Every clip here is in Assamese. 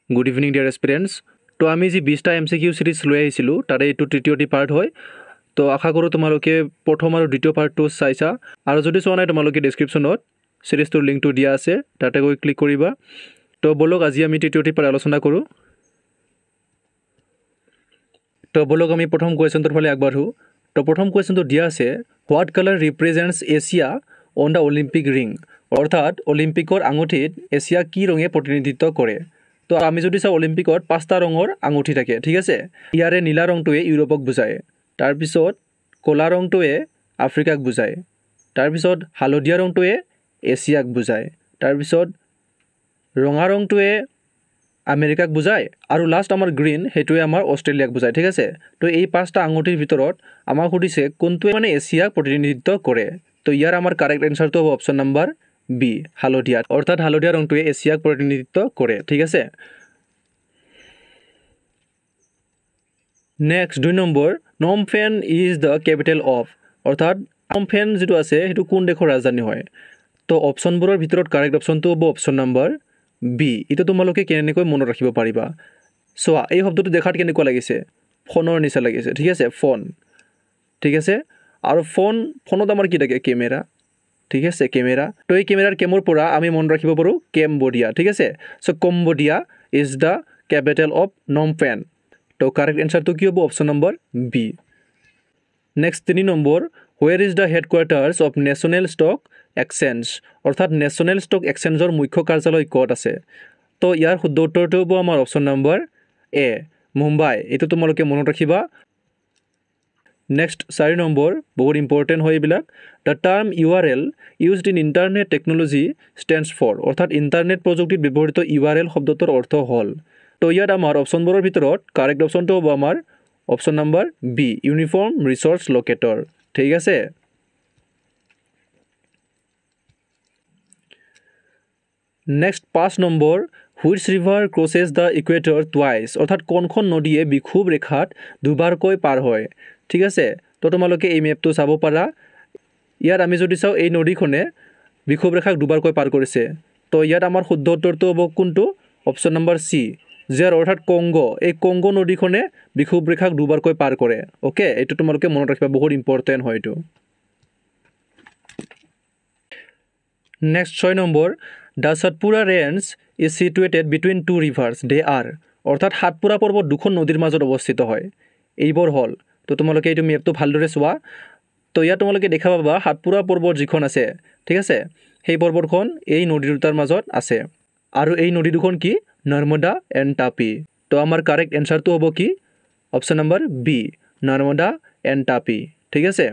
Good evening dear এস্পিৰেণ্টছ। তো আমি যি 20টা MCQ সিৰিজ লৈ আহিছিলোঁ তাৰে এইটো তৃতীয়টি পাৰ্ট হয়। তো আশা কৰোঁ তোমালোকে প্ৰথম আৰু দ্বিতীয় পাৰ্টটো চাইছা, আৰু যদি চোৱা নাই তোমালোকে ডেছক্ৰিপশ্যনত সিৰিজটোৰ লিংকটো দিয়া আছে, তাতে গৈ ক্লিক কৰিবা। তো বলক আজি আমি তৃতীয়টি পাৰ্ট আলোচনা কৰোঁ। তো বলক আমি প্ৰথম কুৱেশ্যনটোৰ ফালে আগবাঢ়োঁ। তো প্ৰথম কুৱেশ্যনটো দিয়া আছে, what colour ৰিপ্ৰেজেণ্টছ Asia on the Olympic ring, অৰ্থাৎ অলিম্পিকৰ আঙুঠিত এছিয়া কি ৰঙে প্ৰতিনিধিত্ব কৰে। তো আমি যদি চাওঁ অলিম্পিকত 5টা ৰঙৰ আঙুঠি থাকে, ঠিক আছে। ইয়াৰে নীলা ৰংটোৱে ইউৰোপক বুজায়, তাৰপিছত ক'লা ৰংটোৱে আফ্ৰিকাক বুজায়, তাৰপিছত হালধীয়া ৰংটোৱে এছিয়াক বুজায়, তাৰপিছত ৰঙা ৰংটোৱে আমেৰিকাক বুজায়, আৰু লাষ্ট আমাৰ গ্ৰীণ সেইটোৱে আমাৰ অষ্ট্ৰেলিয়াক বুজায়, ঠিক আছে। তো এই 5টা আঙুঠিৰ ভিতৰত আমাক সুধিছে কোনটোৱে মানে এছিয়াক প্ৰতিনিধিত্ব কৰে। তো ইয়াৰ আমাৰ কাৰেক্ট এনচাৰটো হ'ব অপশ্যন নাম্বাৰ বি, হালধীয়া, অৰ্থাৎ হালধীয়া ৰংটোৱে এছিয়াক প্ৰতিনিধিত্ব কৰে, ঠিক আছে। নেক্সট 2 নম্বৰ, নম ফেন ইজ দ্য কেপিটেল অফ, অৰ্থাৎ নম ফেন যিটো আছে সেইটো কোন দেশৰ ৰাজধানী হয়। তো অপশ্যনবোৰৰ ভিতৰত কাৰেক্ট অপশ্যনটো হ'ব অপশ্যন নাম্বাৰ বি। এইটো তোমালোকে কেনেকৈ মনত ৰাখিব পাৰিবা। চোৱা, এই শব্দটো দেখাত কেনেকুৱা লাগিছে, ফোনৰ নিচা লাগিছে, ঠিক আছে, ফোন, ঠিক আছে। আৰু ফোনত আমাৰ কি থাকে, কেমেৰা, ঠিক আছে, কেমেৰা। তো এই কেমেৰাৰ কেমৰ পৰা আমি মনত ৰাখিব পাৰোঁ কেম্বোডিয়া, ঠিক আছে। So' Cambodia is the capital of Phnom Penh. তো কাৰেক্ট এনচাৰটো কি হ'ব, option number B. Next 3 number, where is the headquarters of national stock exchange, অৰ্থাৎ নেশ্যনেল ষ্টক এক্সচেঞ্জৰ মুখ্য কাৰ্যালয় ক'ত আছে। তো ইয়াৰ শুদ্ধ উত্তৰটো হ'ব আমাৰ অপশ্যন নম্বৰ এ, মুম্বাই। এইটো তোমালোকে মনত ৰাখিবা। নেক্সট 4 নম্বৰ, বহুত ইম্পৰ্টেণ্ট হয় এইবিলাক। The term URL used in internet technology stands for, অৰ্থাৎ ইণ্টাৰনেট প্ৰযুক্তিত ব্যৱহৃত URL শব্দটোৰ অৰ্থ হ'ল। তো ইয়াত আমাৰ অপশ্যনবোৰৰ ভিতৰত কাৰেক্ট অপশ্যনটো হ'ব আমাৰ option number B, uniform research locator, ঠিক আছে। Next 5 number, which river crosses the equator twice, অৰ্থাৎ কোনখন নদীয়ে বিষুৱ ৰেখাত দুবাৰকৈ পাৰ হয়, ঠিক আছে। তো তোমালোকে এই মেপটো চাব পাৰা। ইয়াত আমি যদি চাওঁ এই নদীখনে বিষুৱ ৰেখাক দুবাৰকৈ পাৰ কৰিছে। তো ইয়াত আমাৰ শুদ্ধ উত্তৰটো হ'ব কোনটো, অপশ্যন নম্বৰ চি, যাৰ অৰ্থাৎ কংগো, এই কংগো নদীখনে বিষুৱ ৰেখাক দুবাৰকৈ পাৰ কৰে, অ'কে। এইটো তোমালোকে মনত ৰাখিবা, বহুত ইম্পৰ্টেণ্ট হয় এইটো। Next 6 number, the Satpura range is situated between 2 rivers they are, অৰ্থাৎ সাতপুৰা পৰ্বত দুখন নদীৰ মাজত অৱস্থিত হয়। এইবোৰ হ'ল, তো তোমালোকে এইটো মেপটো ভালদৰে চোৱা। তো ইয়াত তোমালোকে দেখা পাবা সাতপুৰা পৰ্বত যিখন আছে, ঠিক আছে, সেই পৰ্বতখন এই নদী দুটাৰ মাজত আছে, আৰু এই নদী দুখন কি, নৰ্মদা এণ্ড তাপি। তো আমাৰ কাৰেক্ট এনচাৰটো হ'ব কি, option number B, Narmada and Tapi, ঠিক আছে।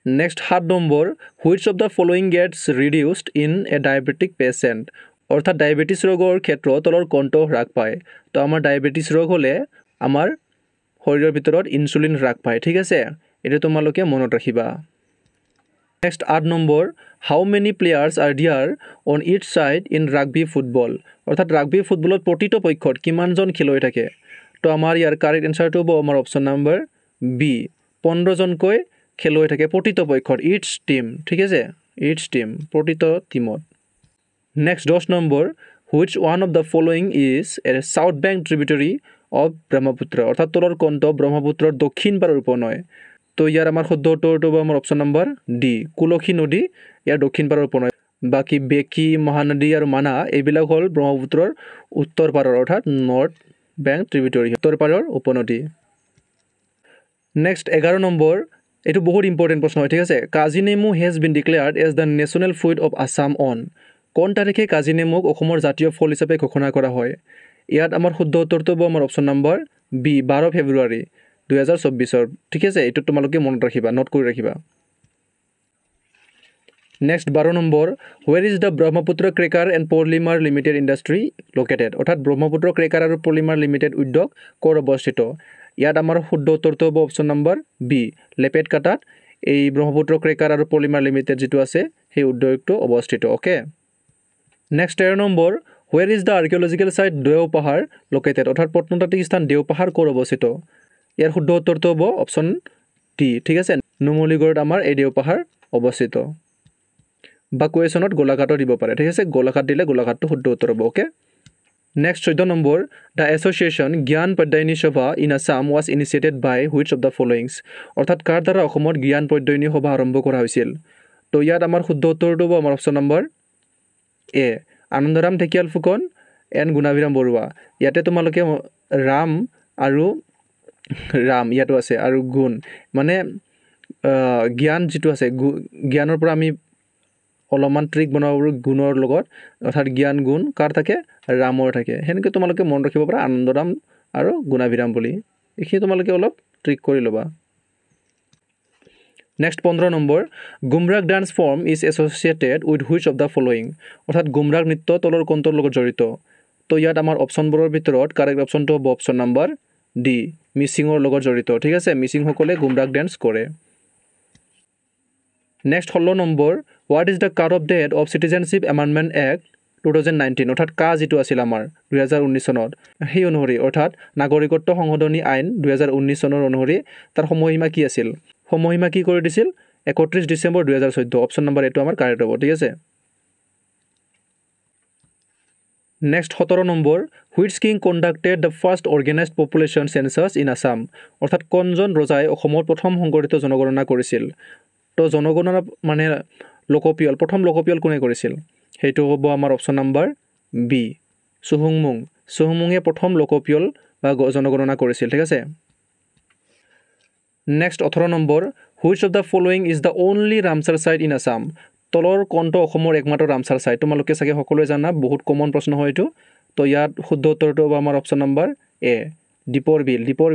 Next 7 number, which of the following gets reduced in a diabetic patient, অৰ্থাৎ ডায়েবেটিছ ৰোগৰ ক্ষেত্ৰত তলৰ কণ্ঠ হ্ৰাস পায়। তো আমাৰ ডায়েবেটিছ ৰোগ হ'লে আমাৰ শৰীৰৰ ভিতৰত ইনচুলিন হ্ৰাস পায়, ঠিক আছে। এইটো তোমালোকে মনত ৰাখিবা। Next 8 number, how many players are there on each side in rugby football, অৰ্থাৎ ৰাগবী ফুটবলত প্ৰতিটো পক্ষত কিমানজন খেলুৱৈ থাকে। তো আমাৰ ইয়াৰ কাৰেক্ট এনচাৰটো হ'ব আমাৰ অপশ্যন নম্বৰ বি, 15জনকৈ খেলুৱৈ থাকে প্ৰতিটো পক্ষত, ইটছ টিম, ঠিক আছে, ইটছ টিম, প্ৰতিটো টিমত। Next 10 number, which one of the following is a south bank tributary of Brahmaputra, অৰ্থাৎ তলৰ কণ্ঠ ব্ৰহ্মপুত্ৰৰ দক্ষিণ পাৰৰ উপনৈ। তো ইয়াৰ আমাৰ শুদ্ধ উত্তৰটো হ'ব আমাৰ অপশ্যন নম্বৰ ডি, কুলসী নদী ইয়াৰ দক্ষিণ পাৰৰ উপনৈ। বাকী বেকী, মহানদী আৰু মানা এইবিলাক হ'ল ব্ৰহ্মপুত্ৰৰ উত্তৰ পাৰৰ, অৰ্থাৎ নৰ্থ বেংক ট্ৰিবিউটৰী, উত্তৰ পাৰৰ উপনদী। নেক্সট 11 নম্বৰ, এইটো বহুত ইম্পৰ্টেণ্ট প্ৰশ্ন হয়, ঠিক আছে। Kaji nemu has been declared as the national fruit of Assam on, কোন তাৰিখে কাজি নেমুক অসমৰ জাতীয় ফল হিচাপে ঘোষণা কৰা হয়। ইয়াত আমাৰ শুদ্ধ উত্তৰটো হ'ব আমাৰ অপশ্যন নম্বৰ বি, 12 ফেব্ৰুৱাৰী 2024, ঠিক আছে। এইটো তোমালোকে মনত ৰাখিবা, নোট কৰি ৰাখিবা। Next 12 number, where is the Brahmaputra cracker and polymer limited industry located, অৰ্থাৎ ব্ৰহ্মপুত্ৰ ক্ৰেকাৰ আৰু পলিমাৰ লিমিটেড উদ্যোগ ক'ত অৱস্থিত। ইয়াত আমাৰ শুদ্ধ উত্তৰটো হ'ব অপশ্যন নম্বৰ বি, লেপেটকাটাত এই ব্ৰহ্মপুত্ৰ ক্ৰেকাৰ আৰু পলিমাৰ লিমিটেড যিটো আছে সেই উদ্যোগটো অৱস্থিত, okay. Next 13 number, where is the archaeological site Deopahar located, অৰ্থাৎ প্ৰত্নতাত্ত্বিক স্থান দেওপাহাৰ ক'ত অৱস্থিত। ইয়াৰ শুদ্ধ উত্তৰটো হ'ব অপশ্যন ডি, ঠিক আছে, নুমলীগড়ত আমাৰ এই দেওপাহাৰ অৱস্থিত। বা কুৱেশ্যনত গোলাঘাটো দিব পাৰে ঠিক আছে গোলাঘাট দিলে গোলাঘাটটো শুদ্ধ উত্তৰ হ'ব okay next 14 number the association Gyan Pradayini Sabha in Assam was initiated by which of the followings অৰ্থাৎ কাৰ দ্বাৰা অসমত জ্ঞান পদ্যায়নী সভা আৰম্ভ কৰা হৈছিল তো ইয়াত আমাৰ শুদ্ধ উত্তৰটো হ'ব আমাৰ অপশ্যন নম্বৰ এ আনন্দৰাম ঢেকিয়াল ফুকন এন গুণাভিৰাম বৰুৱা ইয়াতে তোমালোকে ৰাম আৰু ৰাম ইয়াতো আছে আৰু গুণ মানে জ্ঞান যিটো আছে জ্ঞানৰ পৰা আমি অলপমান ট্ৰিক বনাব পাৰোঁ গুণৰ লগত অৰ্থাৎ জ্ঞান গুণ কাৰ থাকে ৰামৰ থাকে সেনেকৈ তোমালোকে মন ৰাখিব পাৰা আনন্দৰাম আৰু গুণাভিৰাম বুলি এইখিনি তোমালোকে অলপ ট্ৰিক কৰি ল'বা next 15 number Gumrag dance form is associated with which of the following অৰ্থাৎ গুমৰাগ নৃত্য তলৰ কোনটোৰ লগত জড়িত তো ইয়াত আমাৰ অপশ্যনবোৰৰ ভিতৰত কাৰেক্ট অপশ্যনটো হ'ব অপশ্যন নম্বৰ ডি মিচিঙৰ লগত জড়িত ঠিক আছে মিচিংসকলে গুমৰাগ ডান্স কৰে next 16 number what is the cut off date of citizenship amendment act 2019 অৰ্থাৎ কা যিটো আছিল আমাৰ 2019 চনত সেই অনুসৰি অৰ্থাৎ নাগৰিকত্ব সংশোধনী আইন 2019 চনৰ অনুসৰি তাৰ সময়সীমা কি আছিল সময়সীমা কি কৰি দিছিল 31 ডিচেম্বৰ 2014 অপশ্যন নম্বৰ এটো আমাৰ কাৰেক্ট হ'ব ঠিক আছে next 17 number which king conducted the first organised population census in Assam অৰ্থাৎ কোনজন ৰজাই অসমৰ প্ৰথম সংগঠিত জনগণনা কৰিছিল তো জনগণনা মানে লোকপিয়ল প্ৰথম লোকপিয়ল কোনে কৰিছিল সেইটো হ'ব আমাৰ অপশ্যন নম্বৰ বি চুহুংমুঙে প্ৰথম লোকপিয়ল বা জনগণনা কৰিছিল ঠিক আছে next 18 number which of the following is the only Ramsar site in Assam তলৰ কোনটো অসমৰ একমাত্ৰ ৰামচাৰ ছাইট তোমালোকে চাগে সকলোৱে জানা বহুত কমন প্ৰশ্ন হয় এইটো তো ইয়াত শুদ্ধ উত্তৰটো হ'ব আমাৰ অপশ্যন নম্বৰ এ দীপৰ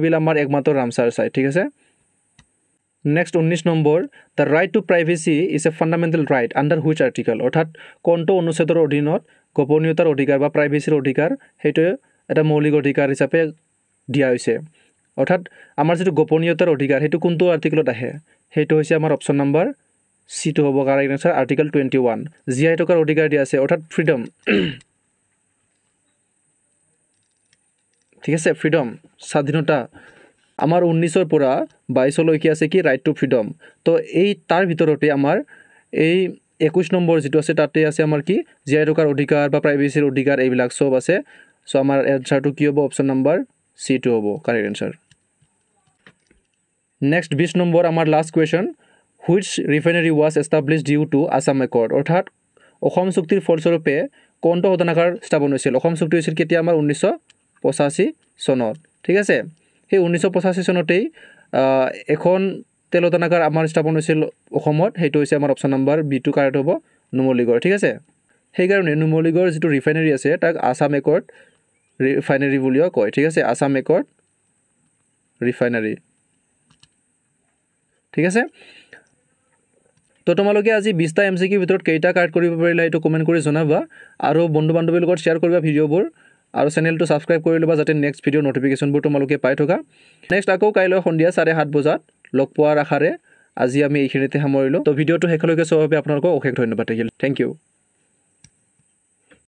বিল আমাৰ একমাত্ৰ ৰামচাৰ ছাইট ঠিক আছে next 19 number the right to privacy is a fundamental right under which article অৰ্থাৎ কোনটো অনুচ্ছেদৰ অধীনত গোপনীয়তাৰ অধিকাৰ বা প্ৰাইভেচিৰ অধিকাৰ সেইটোৱে এটা মৌলিক অধিকাৰ হিচাপে দিয়া হৈছে অৰ্থাৎ আমাৰ যিটো গোপনীয়তাৰ অধিকাৰ সেইটো কোনটো আৰ্টিকলত আহে সেইটো হৈছে আমাৰ অপশ্যন নম্বৰ সিটো হ'ব কাৰেক্ট আনসাৰ আৰ্টিকল 21 জীয়াই থকাৰ অধিকাৰ দিয়া আছে অৰ্থাৎ ফ্ৰীডম ঠিক আছে ফ্ৰীডম স্বাধীনতা আমাৰ 19 ৰ পৰা 22 লৈকে আছে কি ৰাইট টু ফ্ৰীডম তো এই তাৰ ভিতৰতে আমাৰ এই 21 নম্বৰ যেটো আছে তাতে আছে আমাৰ কি জীয়াই থকাৰ অধিকাৰ বা প্ৰাইভেচিৰ অধিকাৰ এইবিলাক সব আছে সো আমাৰ এনসাৰটো কি হ'ব অপশ্যন নম্বৰ সিটো হ'ব কাৰেক্ট আনসাৰ নেক্সট 20 নম্বৰ আমাৰ last question which refinery was established due to Assam accord অৰ্থাৎ অসম চুক্তিৰ ফলস্বৰূপে কোনটো শোধনাগাৰ স্থাপন হৈছিল অসম চুক্তি হৈছিল কেতিয়া আমাৰ 1985 চনত ঠিক আছে সেই 1985 চনতেই এখন তেলতনাগাৰ আমাৰ স্থাপন হৈছিল অসমত সেইটো হৈছে আমাৰ option number B to correct হ'ব নুমলীগড় ঠিক আছে সেইকাৰণে নুমলীগড় যিটো ৰিফাইনাৰী আছে তাক আছাম একৰ্ড ৰিফাইনাৰী বুলিও কয় ঠিক আছে আছাম একৰ্ড ৰিফাইনাৰী ঠিক আছে তো তোমালোকে আজি 20টা এমসিকিউৰ ভিতৰত কেইটা কাৰেক্ট কৰিব পাৰিলা এইটো কমেন্ট কৰি জনাবা আৰু বন্ধু বান্ধৱীৰ লগত শেয়াৰ কৰিবা ভিডিঅ'বোৰ আৰু চেনেলটো সাবস্ক্ৰাইব কৰি লবা যাতে নেক্সট ভিডিঅ নটিফিকেশনবোৰ তোমালোকে পাই থকা নেক্সট আকৌ কাইলৈ সন্ধিয়া 7:30 বজাত লগ পোৱাৰ আশাৰে আজি আমি এইখিনিতে সামৰিলো তো ভিডিঅ'টো শেষলৈকে চাবৰ বাবে আপোনালোকক অশেষ ধন্যবাদ থাকিল থ্যাংক ইউ